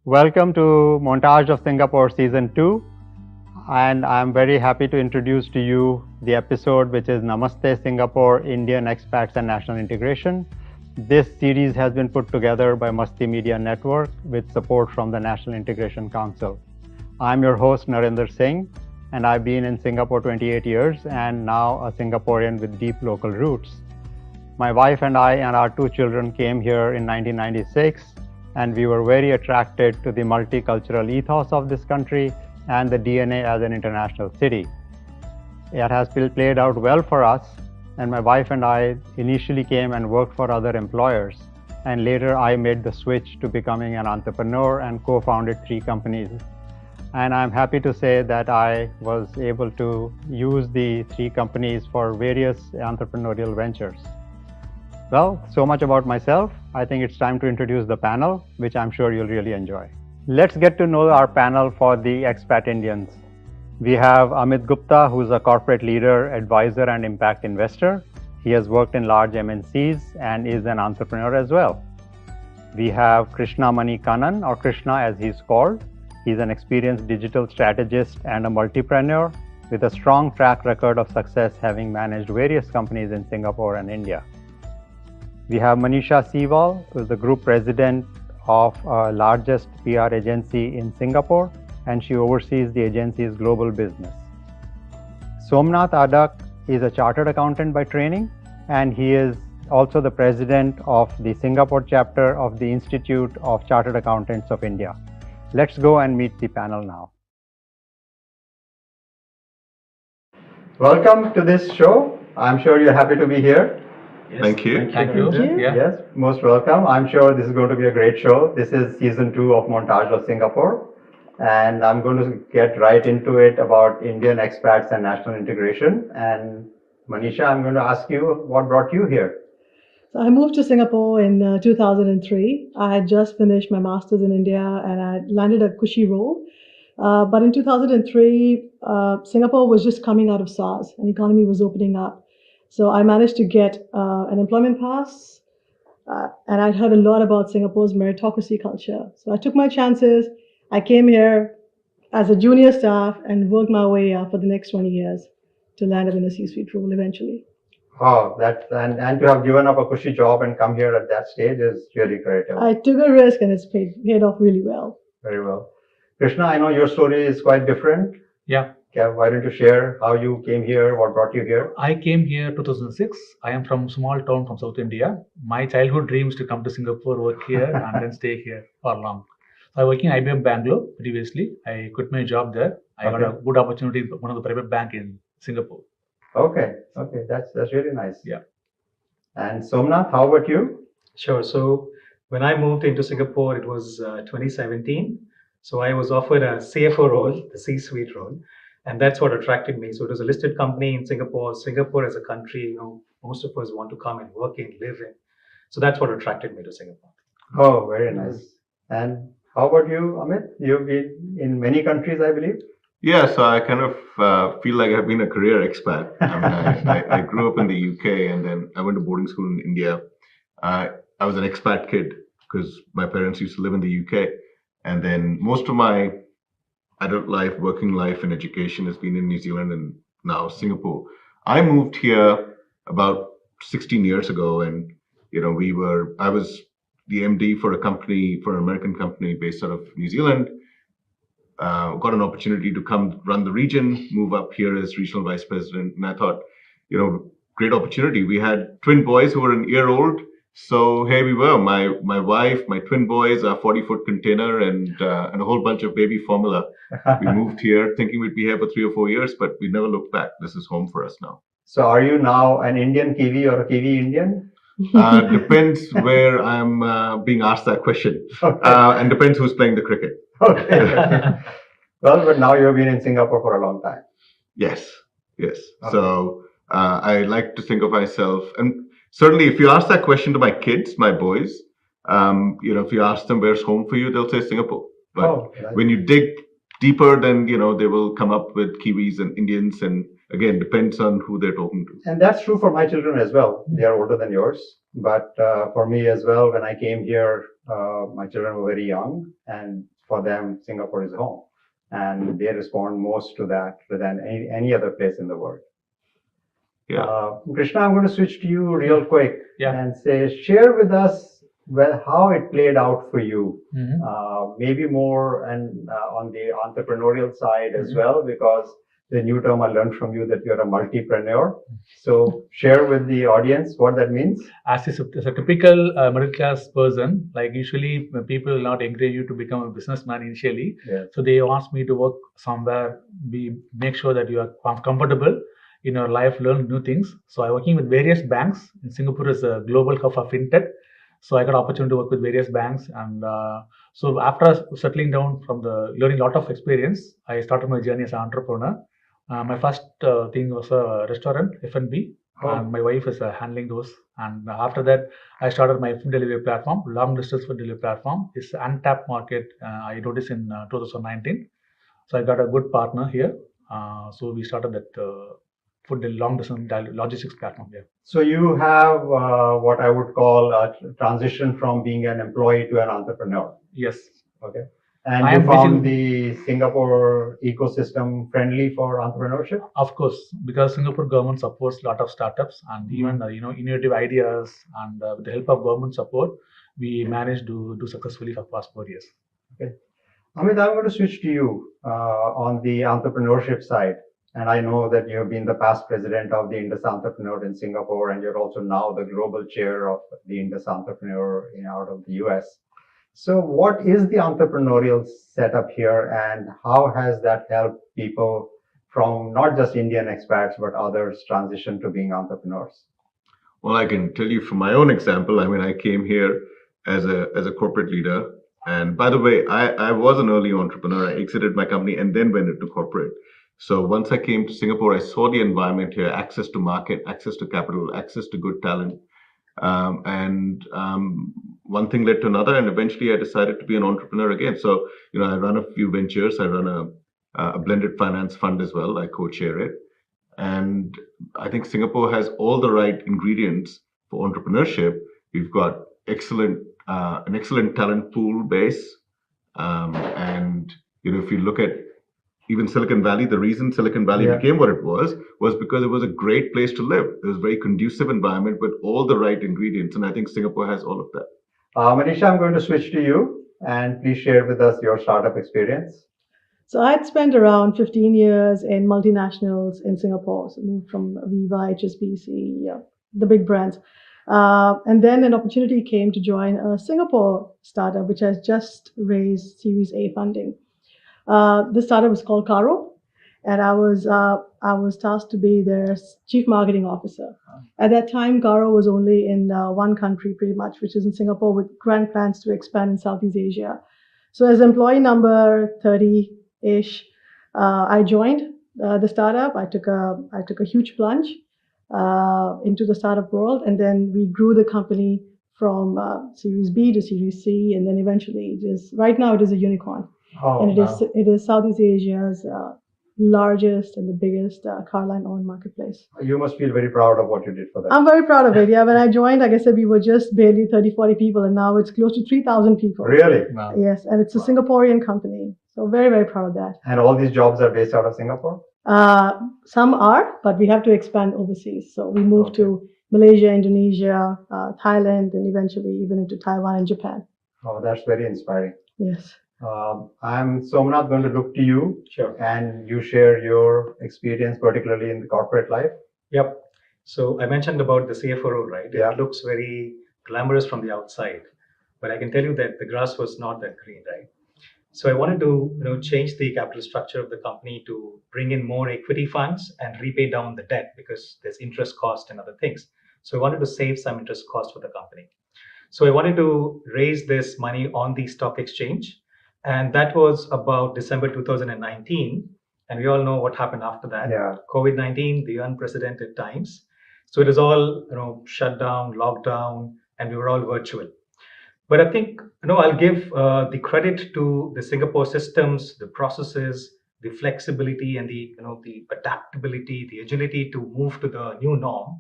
Welcome to Montage of Singapore Season 2, and I'm very happy to introduce to you the episode which is Namaste Singapore, Indian Expats and National Integration. This series has been put together by Masti Media Network with support from the National Integration Council. I'm your host Narendra Singh, and I've been in Singapore 28 years and now a Singaporean with deep local roots. My wife and I and our 2 children came here in 1996, and we were very attracted to the multicultural ethos of this country and the DNA as an international city. It has played out well for us, and my wife and I initially came and worked for other employers, and later I made the switch to becoming an entrepreneur and co-founded 3 companies. And I'm happy to say that I was able to use the 3 companies for various entrepreneurial ventures. Well, so much about myself. I think it's time to introduce the panel, which I'm sure you'll really enjoy. Let's get to know our panel for the expat Indians. We have Amit Gupta, who's a corporate leader, advisor, and impact investor. He has worked in large MNCs and is an entrepreneur as well. We have Krishna Mani Kannan, or Krishna as he's called. He's an experienced digital strategist and a multipreneur with a strong track record of success, having managed various companies in Singapore and India. We have Manisha Sewal, who is the group president of the largest PR agency in Singapore, and she oversees the agency's global business. Somnath Adak is a chartered accountant by training, and he is also the president of the Singapore chapter of the Institute of Chartered Accountants of India. Let's go and meet the panel now. Welcome to this show. I'm sure you're happy to be here. Yes. Thank you. Thank you. Yeah. Yes, most welcome. I'm sure this is going to be a great show. This is season 2 of Montage of Singapore, and I'm going to get right into it about Indian expats and national integration. And Manisha, I'm going to ask you, what brought you here? So I moved to Singapore in 2003. I had just finished my master's in India and I landed a cushy role. But in 2003, Singapore was just coming out of SARS and the economy was opening up. So I managed to get an employment pass, and I'd heard a lot about Singapore's meritocracy culture. So I took my chances. I came here as a junior staff and worked my way up for the next 20 years to land up in a C-suite role eventually. Oh, and to have given up a cushy job and come here at that stage is really great. I took a risk and it's paid off really well. Very well. Krishna, I know your story is quite different. Yeah. Why don't you share how you came here, what brought you here? I came here 2006. I am from small town from South India. My childhood dream is to come to Singapore, work here, and then stay here for long. So I was working in IBM Bangalore previously. I quit my job there. I got a good opportunity in one of the private bank in Singapore. Okay, that's really nice. Yeah. And Somnath, how about you? Sure. So when I moved into Singapore, it was 2017. So I was offered a CFO role, the C-suite role. And that's what attracted me. So it was a listed company in Singapore. Singapore as a country, most of us want to come and work in, live in. So that's what attracted me to Singapore. Oh, very nice. And how about you, Amit? You've been in many countries, I believe. Yeah, so I kind of feel like I've been a career expat. I grew up in the UK and then I went to boarding school in India. I was an expat kid because my parents used to live in the UK. And then most of my adult life, working life, and education has been in New Zealand and now Singapore. I moved here about 16 years ago, and I was the MD for an American company based out of New Zealand. Got an opportunity to come run the region, move up here as regional vice president, and I thought, great opportunity. We had twin boys who were an year old. So here we were, my wife, my twin boys, a 40-foot container, and a whole bunch of baby formula. We moved here thinking we'd be here for 3 or 4 years, but we never looked back. This is home for us now. So are you now an Indian Kiwi or a Kiwi Indian? Depends where I'm being asked that question. Okay. And depends who's playing the cricket. Okay. Well, but now you've been in Singapore for a long time. Yes. Okay. So I like to think of myself, and certainly, if you ask that question to my kids, my boys, if you ask them where's home for you, they'll say Singapore. But nice. when you dig deeper, then they will come up with Kiwis and Indians, and again depends on who they're talking to. And that's true for my children as well. They are older than yours, but for me as well, when I came here, my children were very young, and for them, Singapore is home, and they respond most to that than any other place in the world. Yeah. Krishna, I'm going to switch to you real quick and share with us how it played out for you. Maybe more and on the entrepreneurial side as well, because the new term I learned from you that you're a multipreneur. So share with the audience what that means. As a typical middle class person, like usually people will not encourage you to become a businessman initially. So they ask me to work somewhere, make sure that you are comfortable in your life, learn new things. So I'm working with various banks. In Singapore is a global hub for fintech. So I got opportunity to work with various banks, and so after settling down from learning a lot of experience, I started my journey as an entrepreneur. My first thing was a restaurant, F&B, and my wife is handling those. And after that, I started my food delivery platform, long distance food delivery platform. It's an untapped market. I noticed in 2019. So I got a good partner here. So we started that food long distance logistics platform here. So you have what I would call a transition from being an employee to an entrepreneur. Yes. Okay. And you found the Singapore ecosystem friendly for entrepreneurship? Of course, because Singapore government supports a lot of startups and even innovative ideas, and with the help of government support, we managed to do successfully for past 4 years. Okay. Amit, I'm going to switch to you on the entrepreneurship side. And I know that you have been the past president of the Indus Entrepreneur in Singapore, and you're also now the global chair of the Indus Entrepreneur out of the US. So what is the entrepreneurial setup here, and how has that helped people from not just Indian expats, but others transition to being entrepreneurs? Well, I can tell you from my own example. I mean, I came here as a corporate leader. And by the way, I was an early entrepreneur. I exited my company and then went into corporate. So once I came to Singapore, I saw the environment here, access to market, access to capital, access to good talent. One thing led to another, and eventually I decided to be an entrepreneur again. So, I run a few ventures. I run a blended finance fund as well. I co-chair it. And I think Singapore has all the right ingredients for entrepreneurship. We've got an excellent talent pool base. And, if you look at even Silicon Valley, the reason Silicon Valley became what it was because it was a great place to live. It was a very conducive environment with all the right ingredients. And I think Singapore has all of that. Manisha, I'm going to switch to you, and please share with us your startup experience. So I'd spent around 15 years in multinationals in Singapore. So moved from Aviva, HSBC, the big brands. And then an opportunity came to join a Singapore startup, which has just raised Series A funding. This startup was called Caro, and I was tasked to be their chief marketing officer. At that time, Caro was only in one country pretty much, which is in Singapore, with grand plans to expand in Southeast Asia. So as employee number 30-ish, I joined the startup. I took a huge plunge into the startup world, and then we grew the company from Series B to Series C, and then eventually right now it is a unicorn. And it is Southeast Asia's largest and the biggest car line-owned marketplace. You must feel very proud of what you did for that. I'm very proud of it. Yeah, when I joined, like I said, we were just barely 30, 40 people, and now it's close to 3,000 people. Really? Wow. Yes, and it's a Singaporean company. So very, very proud of that. And all these jobs are based out of Singapore? Some are, but we have to expand overseas. So we moved to Malaysia, Indonesia, Thailand, and eventually even into Taiwan and Japan. Oh, that's very inspiring. Yes. I'm Somnath going to look to you. Sure. And you share your experience, particularly in the corporate life. Yep. So I mentioned about the CFO role, right? Yeah. It looks very glamorous from the outside, but I can tell you that the grass was not that green, right? So I wanted to change the capital structure of the company to bring in more equity funds and repay down the debt, because there's interest cost and other things. So I wanted to save some interest cost for the company. So I wanted to raise this money on the stock exchange. And that was about December 2019. And we all know what happened after that. Yeah. COVID-19, the unprecedented times. So it was all shut down, locked down, and we were all virtual. But I think, I'll give the credit to the Singapore systems, the processes, the flexibility, and the adaptability, the agility to move to the new norm.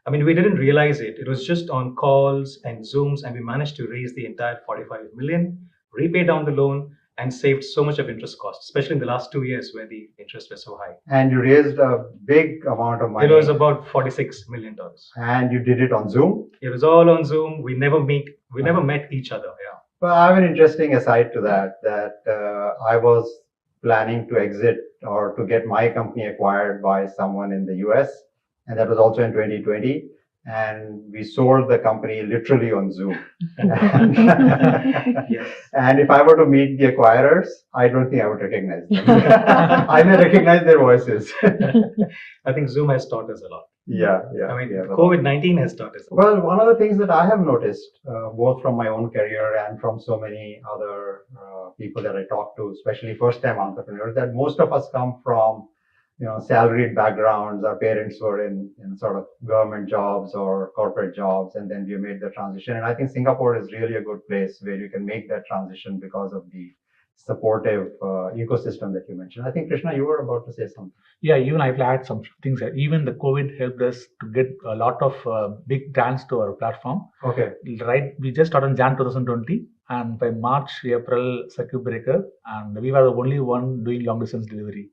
I mean, we didn't realize it. It was just on calls and Zooms, and we managed to raise the entire 45 million, repay down the loan, and saved so much of interest costs, especially in the last 2 years where the interest was so high. And you raised a big amount of money. It was about $46 million. And you did it on Zoom? It was all on Zoom. We never met each other. Yeah. Well, I have an interesting aside to that I was planning to exit or to get my company acquired by someone in the US, and that was also in 2020. And we sold the company literally on Zoom. Yes. And if I were to meet the acquirers, I don't think I would recognize them. I may recognize their voices. I think Zoom has taught us a lot. Yeah. I mean, yeah, COVID-19 has taught us a lot. Well, one of the things that I have noticed, both from my own career and from so many other people that I talk to, especially first-time entrepreneurs, that most of us come from salaried backgrounds. Our parents were in sort of government jobs or corporate jobs, and then we made the transition. And I think Singapore is really a good place where you can make that transition because of the supportive ecosystem that you mentioned. I think, Krishna, you were about to say something. Yeah, even I've had some things. Even the COVID helped us to get a lot of big grants to our platform. Okay. Right, we just started in Jan 2020, and by March, April, circuit breaker, and we were the only one doing long distance delivery.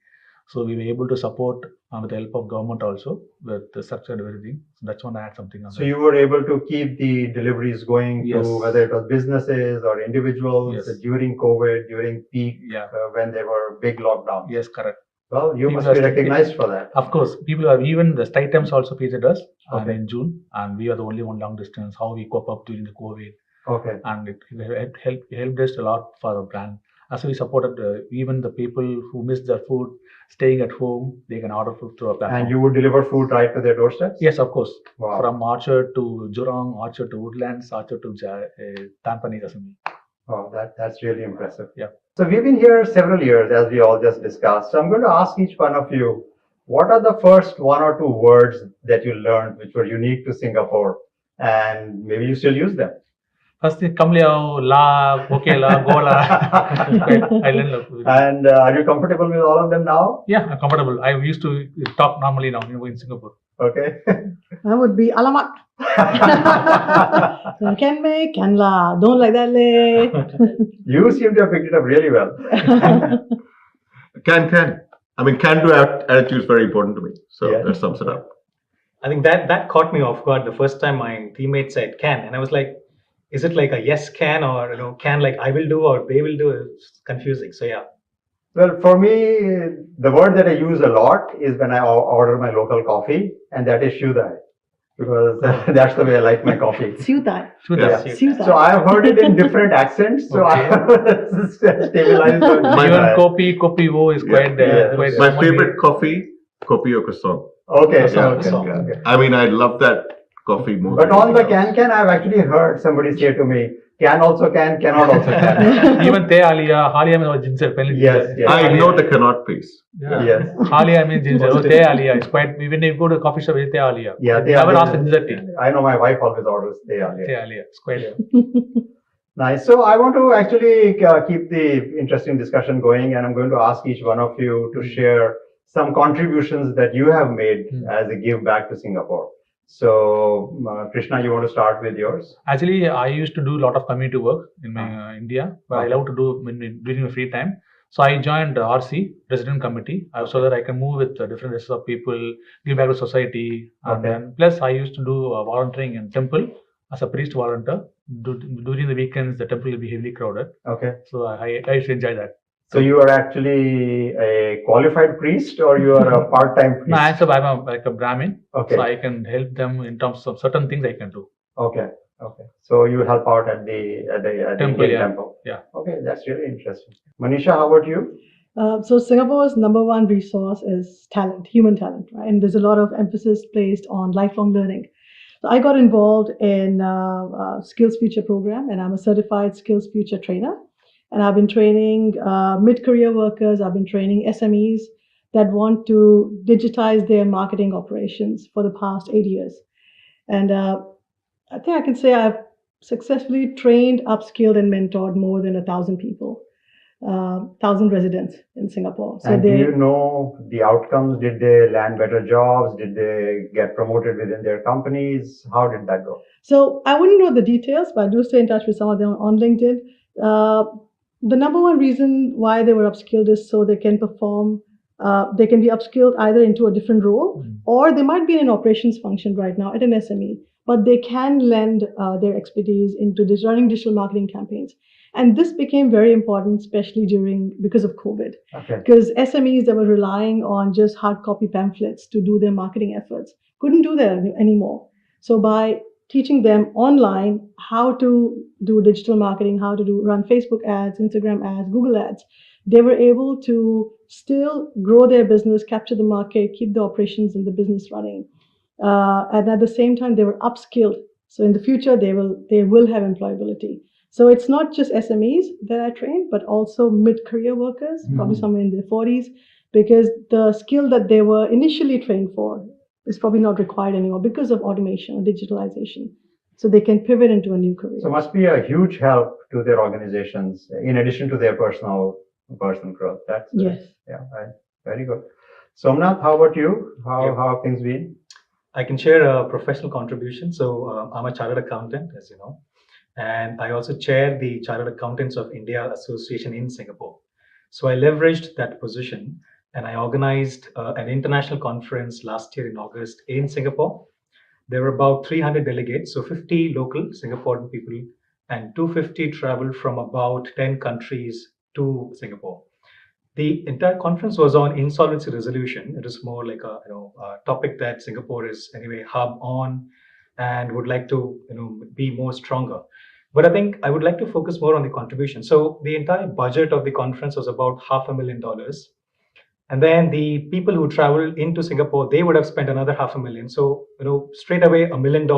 So we were able to support with the help of government also with the structure and everything. So that's when I had something on So you were able to keep the deliveries going Yes. to whether it was businesses or individuals Yes. during COVID, during peak, Yeah. when there were big lockdowns. Yes, correct. Well, you People must be are recognized for that. Of course, people are even the Stereotypes also featured us Okay. in June, and we are the only one long distance. How we cope up during the COVID, Okay. and it helped us a lot for our brand. As we supported even the people who missed their food, staying at home, they can order food through our platform. And you would deliver food right to their doorsteps? Yes, of course. Wow. From Orchard to Jurong, Orchard to Woodlands, Orchard to Tampines, Assembly. Oh, that's really impressive. Yeah. So we've been here several years, as we all just discussed. So I'm going to ask each one of you, what are the first one or two words that you learned which were unique to Singapore, and maybe you still use them? First thing, come liao, la, okay la, go la. I learned. And are you comfortable with all of them now? Yeah, I'm comfortable. I used to talk normally now in Singapore. Okay. That would be alamak. Can make, can la. Don't like that leh. You seem to have picked it up really well. Can. I mean, can-do attitude is very important to me. So Yeah. that sums it up. I think that caught me off guard the first time my teammate said can, and I was like, is it like a yes can, or can like I will do or they will do? It's confusing. So yeah. Well, for me, the word that I use a lot is when I order my local coffee, and that is shudai, because that's the way I like my coffee. Siu tai. Yeah. Siu tai. So I've heard it in different accents, so I have stabilized on Even shudai. kopi wo is quite. Yeah. quite My favorite coffee, kopi o croissant. Okay, Croissant, okay, croissant. okay. I mean, I love that coffee more. But than on the anything else. can, I've actually heard somebody say to me, can also can, cannot also can. Even te alia, halia means ginger. Yes, yes. I ignore the cannot piece. Yeah. Yes. Halia means ginger. Oh, te alia. It's quite. When you go to a coffee shop, it's te alia. Yeah, They never ask for ginger tea. I know my wife always orders they are. Te alia. It's quite. Nice. So I want to actually keep the interesting discussion going, and I'm going to ask each one of you to share some contributions that you have made as a give back to Singapore. So, Krishna, you want to start with yours? Actually, I used to do a lot of community work in my India, but I love to do during my free time. So I joined RC, Resident Committee, so that I can move with different races of people, give back to society, and Okay. then plus I used to do volunteering in temple as a priest volunteer. During the weekends, the temple will be heavily crowded, Okay. so I used to enjoy that. So you are actually a qualified priest, or you are a part-time priest? No, I'm like a Brahmin, Okay. so I can help them in terms of certain things I can do. Okay. Okay. So you help out at the Temple, Indian yeah. temple. Yeah. Okay, that's really interesting. Manisha, how about you? So Singapore's number one resource is talent, human talent, right? And there's a lot of emphasis placed on lifelong learning. So I got involved in Skills Future program, and I'm a certified Skills Future trainer. And I've been training mid-career workers. I've been training SMEs that want to digitize their marketing operations for the past 8 years. And I think I can say I've successfully trained, upskilled, and mentored more than 1,000 people, 1,000 residents in Singapore. So and do you know the outcomes? Did they land better jobs? Did they get promoted within their companies? How did that go? So I wouldn't know the details, but I do stay in touch with some of them on LinkedIn. The number one reason why they were upskilled is so they can perform. They can be upskilled either into a different role, or they might be in an operations function right now at an SME, but they can lend their expertise into running digital marketing campaigns. And this became very important, especially because of COVID. Because SMEs that were relying on just hard copy pamphlets to do their marketing efforts couldn't do that anymore. So by teaching them online how to do digital marketing, how to run Facebook ads, Instagram ads, Google ads, they were able to still grow their business, capture the market, keep the operations and the business running. And at the same time, they were upskilled. So in the future, they will have employability. So it's not just SMEs that I train, but also mid-career workers, probably somewhere in their 40s, because the skill that they were initially trained for is probably not required anymore because of automation or digitalization. So they can pivot into a new career. So it must be a huge help to their organizations in addition to their personal growth. That's yes. Yeah, right. Very good. Somnath, how about you? How have things been? I can share a professional contribution. So I'm a chartered accountant, as you know, and I also chair the Chartered Accountants of India Association in Singapore. So I leveraged that position and I organized an international conference last year in August in Singapore. There were about 300 delegates, so 50 local Singaporean people and 250 traveled from about 10 countries to Singapore. The entire conference was on insolvency resolution. It is more like a topic that Singapore is anyway hub on and would like to be more stronger. But I think I would like to focus more on the contribution. So the entire budget of the conference was about $500,000. And then the people who traveled into Singapore, they would have spent another $500,000. So, straight away $1 million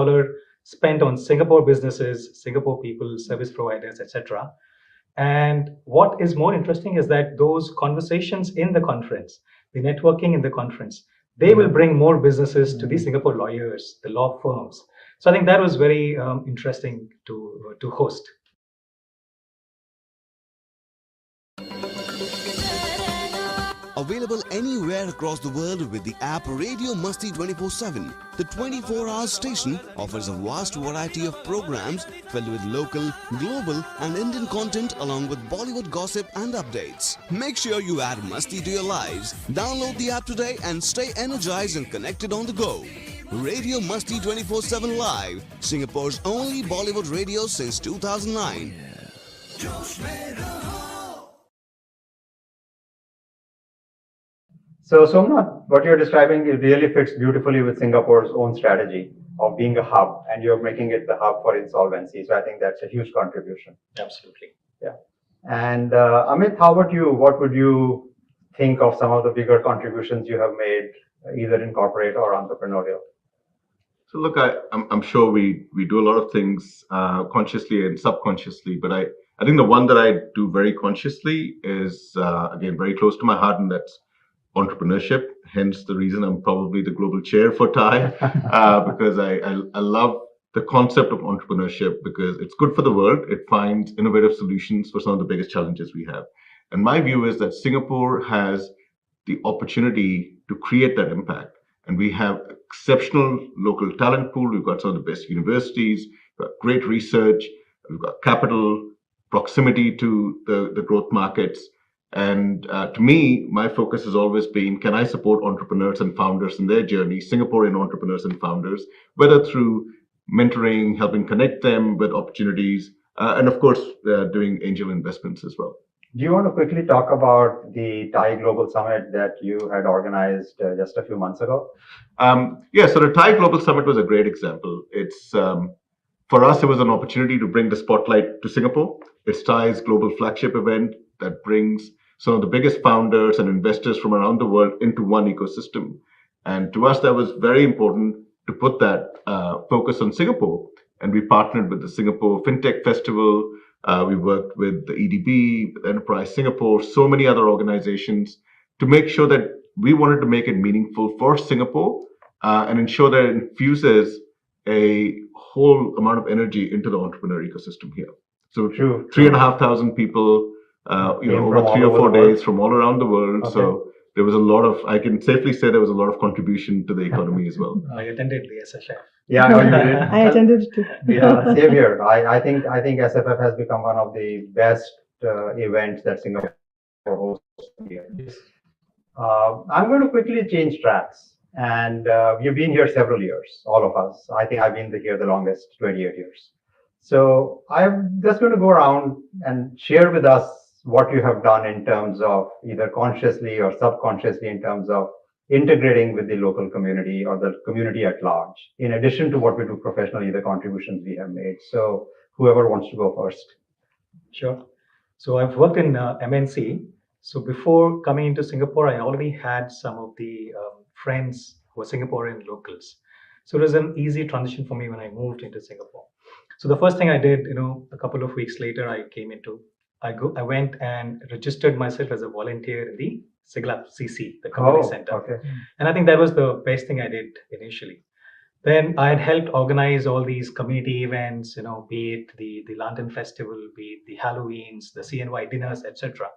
spent on Singapore businesses, Singapore people, service providers, etc. And what is more interesting is that those conversations in the conference, the networking in the conference, they will bring more businesses to the Singapore lawyers, the law firms. So I think that was very interesting to host. Available anywhere across the world with the app Radio Masti 24/7. The 24-hour station offers a vast variety of programs filled with local, global and Indian content along with Bollywood gossip and updates. Make sure you add Masti to your lives. Download the app today and stay energized and connected on the go. Radio Masti 24/7 Live, Singapore's only Bollywood radio since 2009. So Somnath, what you're describing really fits beautifully with Singapore's own strategy of being a hub, and you're making it the hub for insolvency. So I think that's a huge contribution. Absolutely. Yeah. And Amit, how about you? What would you think of some of the bigger contributions you have made, either in corporate or entrepreneurial? So look, I'm sure we do a lot of things consciously and subconsciously, but I think the one that I do very consciously is, again, very close to my heart, and that's entrepreneurship. Hence the reason I'm probably the global chair for TIE, because I love the concept of entrepreneurship because it's good for the world. It finds innovative solutions for some of the biggest challenges we have. And my view is that Singapore has the opportunity to create that impact. And we have exceptional local talent pool. We've got some of the best universities, we've got great research, we've got capital, proximity to the growth markets. And to me, my focus has always been, can I support entrepreneurs and founders in their journey, Singaporean entrepreneurs and founders, whether through mentoring, helping connect them with opportunities, and of course, doing angel investments as well. Do you want to quickly talk about the TIE Global Summit that you had organized just a few months ago? Yeah, so the TIE Global Summit was a great example. It's for us, it was an opportunity to bring the spotlight to Singapore. It's TIE's global flagship event that brings some of the biggest founders and investors from around the world into one ecosystem. And to us, that was very important to put that focus on Singapore. And we partnered with the Singapore FinTech Festival. We worked with the EDB, with Enterprise Singapore, so many other organizations to make sure that we wanted to make it meaningful for Singapore and ensure that it infuses a whole amount of energy into the entrepreneur ecosystem here. So True. 3,500 people, over 3 or 4 days from all around the world. Okay. So there was a lot of, I can safely say there was a lot of contribution to the economy as well. I attended the SFF. Yeah, I know you did. I attended too. Yeah, same here. I think SFF has become one of the best events that Singapore hosts here. Yes. I'm going to quickly change tracks. And you've been here several years, all of us. I think I've been here the longest, 28 years. So I'm just going to go around and share with us what you have done in terms of either consciously or subconsciously in terms of integrating with the local community or the community at large, in addition to what we do professionally, the contributions we have made. So whoever wants to go first. Sure. So I've worked in MNC. So before coming into Singapore, I already had some of the friends who were Singaporean locals. So it was an easy transition for me when I moved into Singapore. So the first thing I did, a couple of weeks later, I went and registered myself as a volunteer in the SIGLAP CC, the community center. Okay. And I think that was the best thing I did initially. Then I had helped organize all these community events, be it the London Festival, be it the Halloweens, the CNY dinners, etc.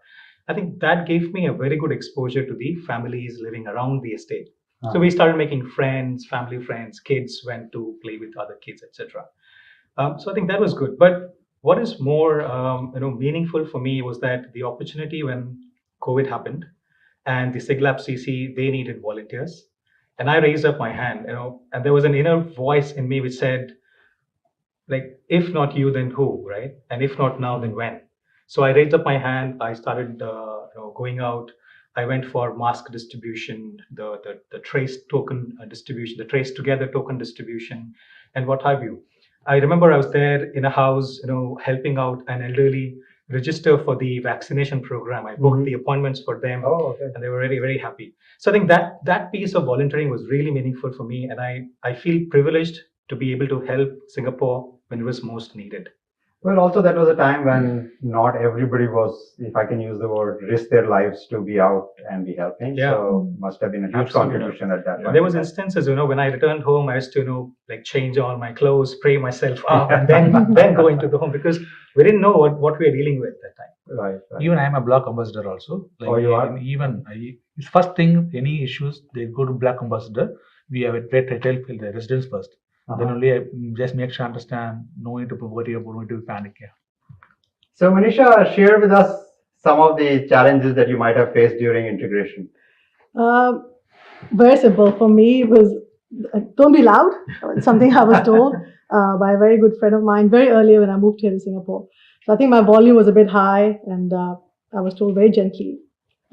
I think that gave me a very good exposure to the families living around the estate. So we started making friends, family friends, kids went to play with other kids, etc. So I think that was good. But what is more, meaningful for me was that the opportunity when COVID happened and the SIGLAP CC, they needed volunteers. And I raised up my hand, and there was an inner voice in me which said, like, if not you, then who, right? And if not now, then when? So I raised up my hand. I started, going out. I went for mask distribution, the trace token distribution, the trace together token distribution, and what have you. I remember I was there in a house, helping out an elderly register for the vaccination program. I booked the appointments for them, and they were very, very happy. So I think that piece of volunteering was really meaningful for me, and I feel privileged to be able to help Singapore when it was most needed. Well, also that was a time when not everybody was, if I can use the word, risk their lives to be out and be helping. Yeah. So must have been a huge contribution at that point. There was instances, when I returned home, I used to, change all my clothes, spray myself up, and then go into the home because we didn't know what we were dealing with that time. Right. Even I am a block ambassador also. You are? First thing, any issues, they go to block ambassador. We have a great retail field, the residents first. Then only I just make sure understand, no need to worry about, no need to panic. Yeah. So Manisha, share with us some of the challenges that you might have faced during integration. Very simple. For me, it was don't be loud. Something I was told by a very good friend of mine very early when I moved here to Singapore. So I think my volume was a bit high, and I was told very gently,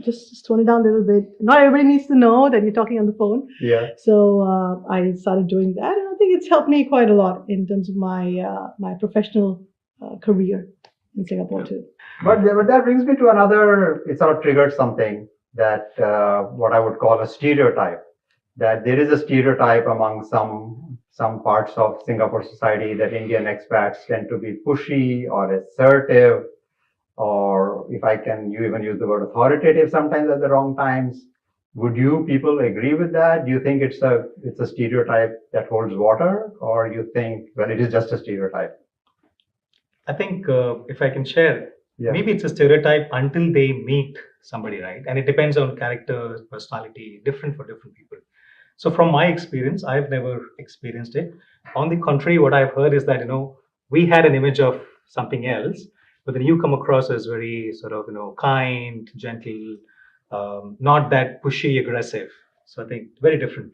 just tone it down a little bit. Not everybody needs to know that you're talking on the phone. Yeah. So I started doing that, and I think it's helped me quite a lot in terms of my professional career in Singapore too. But that brings me to another, it sort of triggered something that what I would call a stereotype, that there is a stereotype among some parts of Singapore society that Indian expats tend to be pushy or assertive, or if I can, you even use the word authoritative sometimes at the wrong times. Would you people agree with that? Do you think it's a stereotype that holds water, or you think, well, it is just a stereotype? I think if I can share, maybe it's a stereotype until they meet somebody, right? And it depends on character, personality, different for different people. So from my experience, I've never experienced it. On the contrary, what I've heard is that, we had an image of something else, but then you come across as very sort of, kind, gentle, not that pushy, aggressive. So I think very different.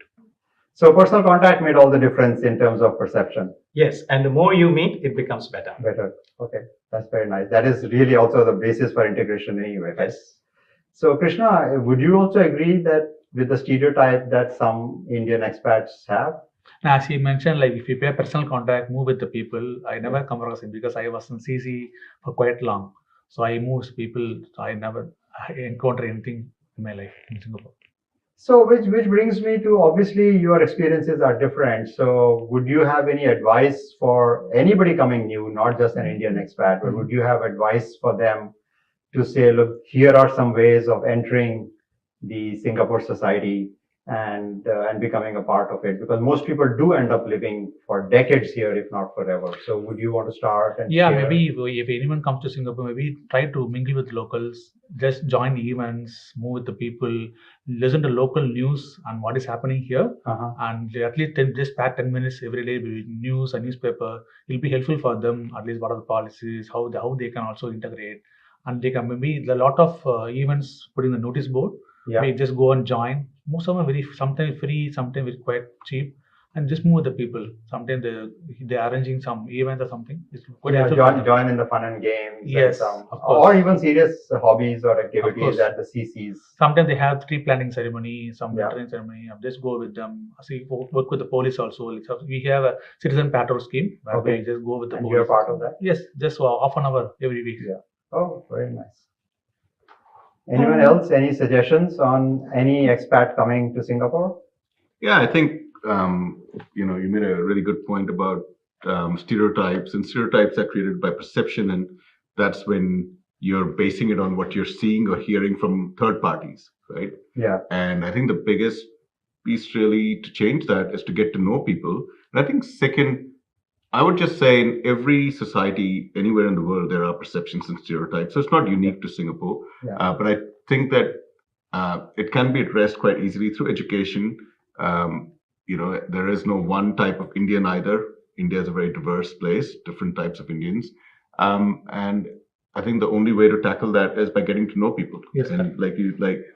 So personal contact made all the difference in terms of perception. Yes, and the more you meet, it becomes better. Better. Okay, that's very nice. That is really also the basis for integration anyway, right? Yes. So Krishna, would you also agree that with the stereotype that some Indian expats have? Now, as you mentioned, if you pay personal contact, move with the people, I never come across it because I was in CC for quite long. So I moved people, so I never encountered anything in my life in Singapore. So which brings me to, obviously your experiences are different. So would you have any advice for anybody coming new, not just an Indian expat, but would you have advice for them to say, look, here are some ways of entering the Singapore society and becoming a part of it, because most people do end up living for decades here, if not forever. So would you want to start and Yeah, share? maybe if anyone comes to Singapore, maybe try to mingle with locals, just join the events, move with the people, listen to local news and what is happening here, Uh-huh. and at least just spare 10 minutes every day with news and newspaper. It'll be helpful for them, at least what are the policies, how they can also integrate, and they can maybe a lot of events put in the notice board. Yeah. Maybe just go and join. Most of them are very sometimes free, sometimes it's quite cheap. And just move with the people. Sometimes they're arranging some events or something. It's quite Yeah, helpful for them. join in the fun and games. Yes, and of course. or even serious hobbies or Of activities course. at the CCs. Sometimes they have tree planting ceremony, some Yeah. mentoring ceremony. Just go with them. See, work with the police also. We have a citizen patrol scheme where Okay. we just go with the And police. you're part of that? Yes, just for half an hour every week. Yeah. Oh, very nice. Anyone else? Any suggestions on any expat coming to Singapore? Yeah, I think you made a really good point about stereotypes, and stereotypes are created by perception, and that's when you're basing it on what you're seeing or hearing from third parties, right? Yeah. And I think the biggest piece really to change that is to get to know people. And I think second, I would just say in every society, anywhere in the world, there are perceptions and stereotypes. So it's not unique to Singapore. Yeah. But I think that it can be addressed quite easily through education. There is no one type of Indian either. India is a very diverse place, different types of Indians. And I think the only way to tackle that is by getting to know people. Yes. And like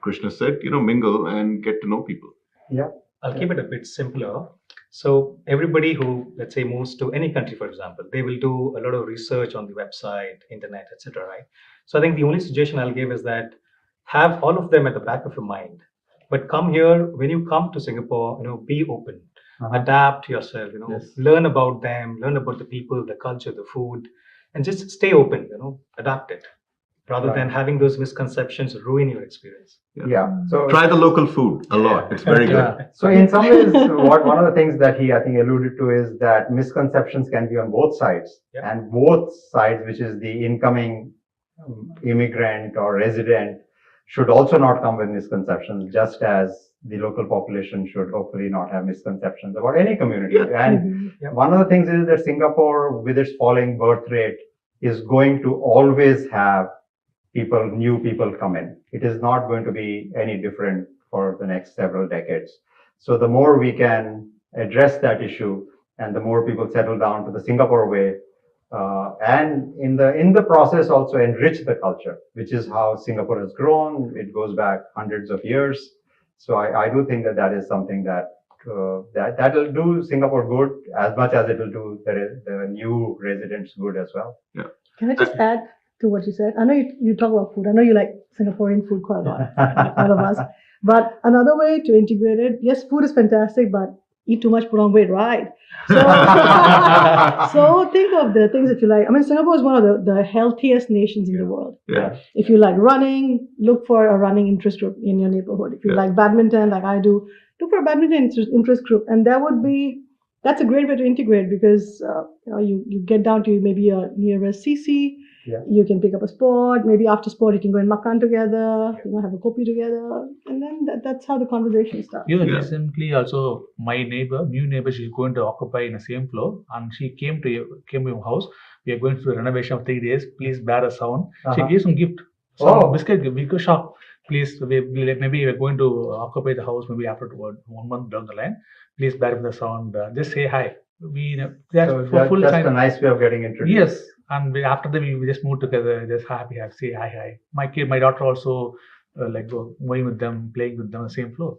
Krishna said, mingle and get to know people. Yeah. I'll keep it a bit simpler. So everybody who, let's say, moves to any country, for example, they will do a lot of research on the website, internet, etc. Right? So I think the only suggestion I'll give is that have all of them at the back of your mind. But come here, when you come to Singapore, be open, adapt yourself, Yes. learn about them, learn about the people, the culture, the food, and just stay open, adapt it, rather Right. than having those misconceptions ruin your experience. Yeah. So Try the local food a lot. It's very good. Yeah. So in some ways, one of the things that he, I think, alluded to is that misconceptions can be on both sides. Yeah. And both sides, which is the incoming immigrant or resident, should also not come with misconceptions, just as the local population should hopefully not have misconceptions about any community. Yeah. And Yeah. one of the things is that Singapore, with its falling birth rate, is going to always have new people come in. It is not going to be any different for the next several decades. So the more we can address that issue and the more people settle down to the Singapore way, and in the process also enrich the culture, which is how Singapore has grown. It goes back hundreds of years. So I do think that is something that will do Singapore good as much as it will do the new residents good as well. Yeah. Can I just add to what you said? I know you talk about food. I know you like Singaporean food quite a lot, all of us. But another way to integrate it, yes, food is fantastic, but eat too much, put on weight, right? So, so think of the things that you like. I mean, Singapore is one of the healthiest nations in the world. Yeah. If you like running, look for a running interest group in your neighborhood. If you Yeah. like badminton, like I do, look for a badminton interest group. And that's a great way to integrate because you get down to maybe a nearest CC. Yeah. You can pick up a sport. Maybe after sport, you can go and makan together. Have a kopi together, and then that's how the conversation starts. Even Yeah. recently, also my new neighbor, she's going to occupy in the same floor, and she came to your house. We are going through a renovation of 3 days. Please bear us down. She Uh-huh. gave some gift, Oh. biscuit gift. We go shop. Please, maybe we're going to occupy the house. Maybe after 1 month down the line. Please bear with the sound. Just say hi. That's So for full just time. a nice way of getting introduced. Yes, and after that we just moved together, just happy, say hi. My daughter also going with them, playing with them on the same floor.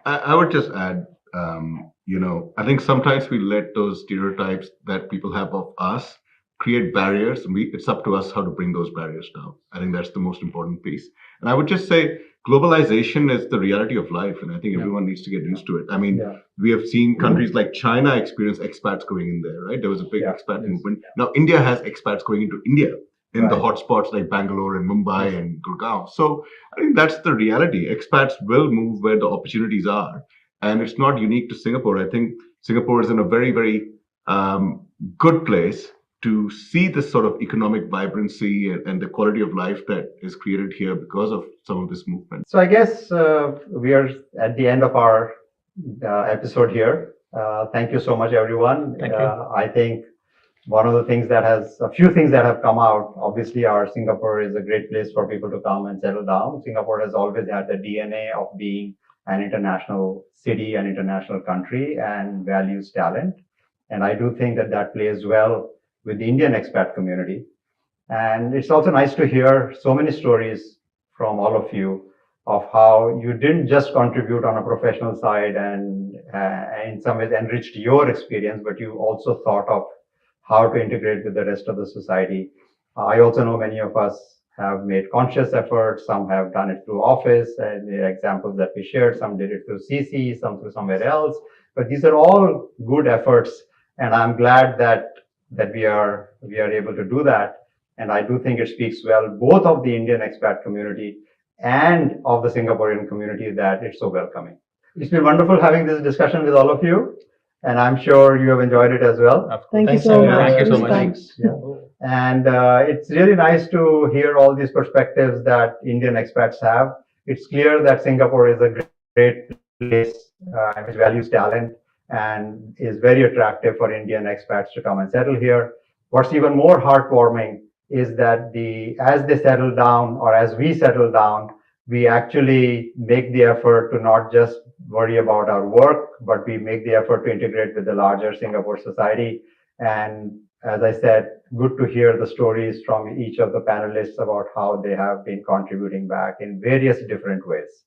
I would just add, I think sometimes we let those stereotypes that people have of us create barriers, and it's up to us how to bring those barriers down. I think that's the most important piece. And I would just say globalization is the reality of life, and I think everyone needs to get used to it. I mean, we have seen countries like China experience expats going in there, right? There was a big expat movement. Now India has expats going into India in the hotspots like Bangalore and Mumbai and Gurgaon. So I think that's the reality. Expats will move where the opportunities are, and it's not unique to Singapore. I think Singapore is in a very, very good place to see this sort of economic vibrancy and the quality of life that is created here because of some of this movement. So I guess we are at the end of our episode here. Thank you so much, everyone. Thank you. I think a few things that have come out, obviously Singapore is a great place for people to come and settle down. Singapore has always had the DNA of being an international city, an international country, and values talent. And I do think that plays well with the Indian expat community. And it's also nice to hear so many stories from all of you of how you didn't just contribute on a professional side and in some ways enriched your experience, but you also thought of how to integrate with the rest of the society. I also know many of us have made conscious efforts. Some have done it through office, and the examples that we shared, some did it through CC, some through somewhere else. But these are all good efforts, and I'm glad that we are able to do that. And I do think it speaks well both of the Indian expat community and of the Singaporean community that it's so welcoming. It's been wonderful having this discussion with all of you, and I'm sure you have enjoyed it as well. Thank you Thanks, so everyone. much. Thank you so It was much. fun. Thanks. Yeah. And it's really nice to hear all these perspectives that Indian expats have. It's clear that Singapore is a great place which values talent and is very attractive for Indian expats to come and settle here. What's even more heartwarming is that as they settle down, or as we settle down, we actually make the effort to not just worry about our work, but we make the effort to integrate with the larger Singapore society. And as I said, good to hear the stories from each of the panelists about how they have been contributing back in various different ways.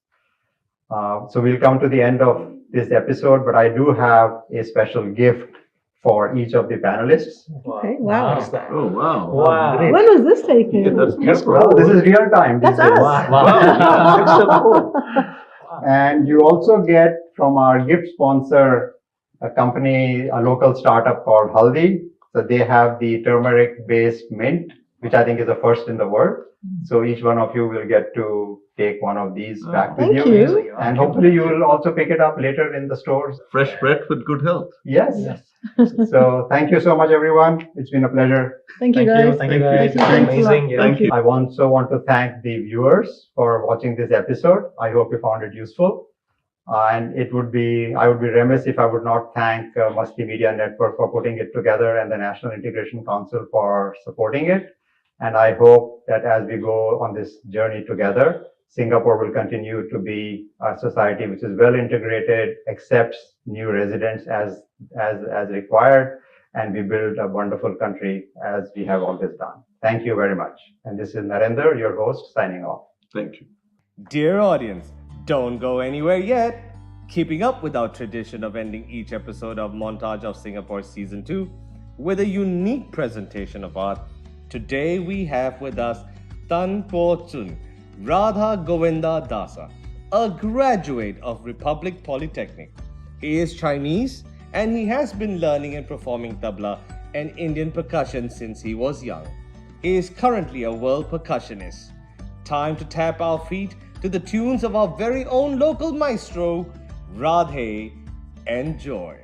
So we'll come to the end of this episode, but I do have a special gift for each of the panelists. Okay, wow. Oh, wow. Wow. Great. When was this taken? Yeah, that's Oh, beautiful. this is real time. That's these days. us. Wow. And you also get from our gift sponsor, a company, a local startup called Haldi. So they have the turmeric-based mint, which I think is the first in the world. So each one of you will get to take one of these back with Thank you. you. And hopefully you will also pick it up later in the stores. Fresh bread with good health. Yes. So thank you so much, everyone. It's been a pleasure. Thank you, guys. Thank you guys. Thank you. Amazing. Yeah. Thank you. I also want to thank the viewers for watching this episode. I hope you found it useful. And I would be remiss if I would not thank Masti Media Network for putting it together and the National Integration Council for supporting it. And I hope that as we go on this journey together, Singapore will continue to be a society which is well integrated, accepts new residents as required, and we build a wonderful country as we have always done. Thank you very much. And this is Narendra, your host, signing off. Thank you. Dear audience, don't go anywhere yet. Keeping up with our tradition of ending each episode of Montage of Singapore Season 2 with a unique presentation of art, today we have with us Tan Po Chun Radha Govinda Dasa, a graduate of Republic Polytechnic. He is Chinese and he has been learning and performing tabla and Indian percussion since he was young. He is currently a world percussionist. Time to tap our feet to the tunes of our very own local maestro, Radhe. Enjoy.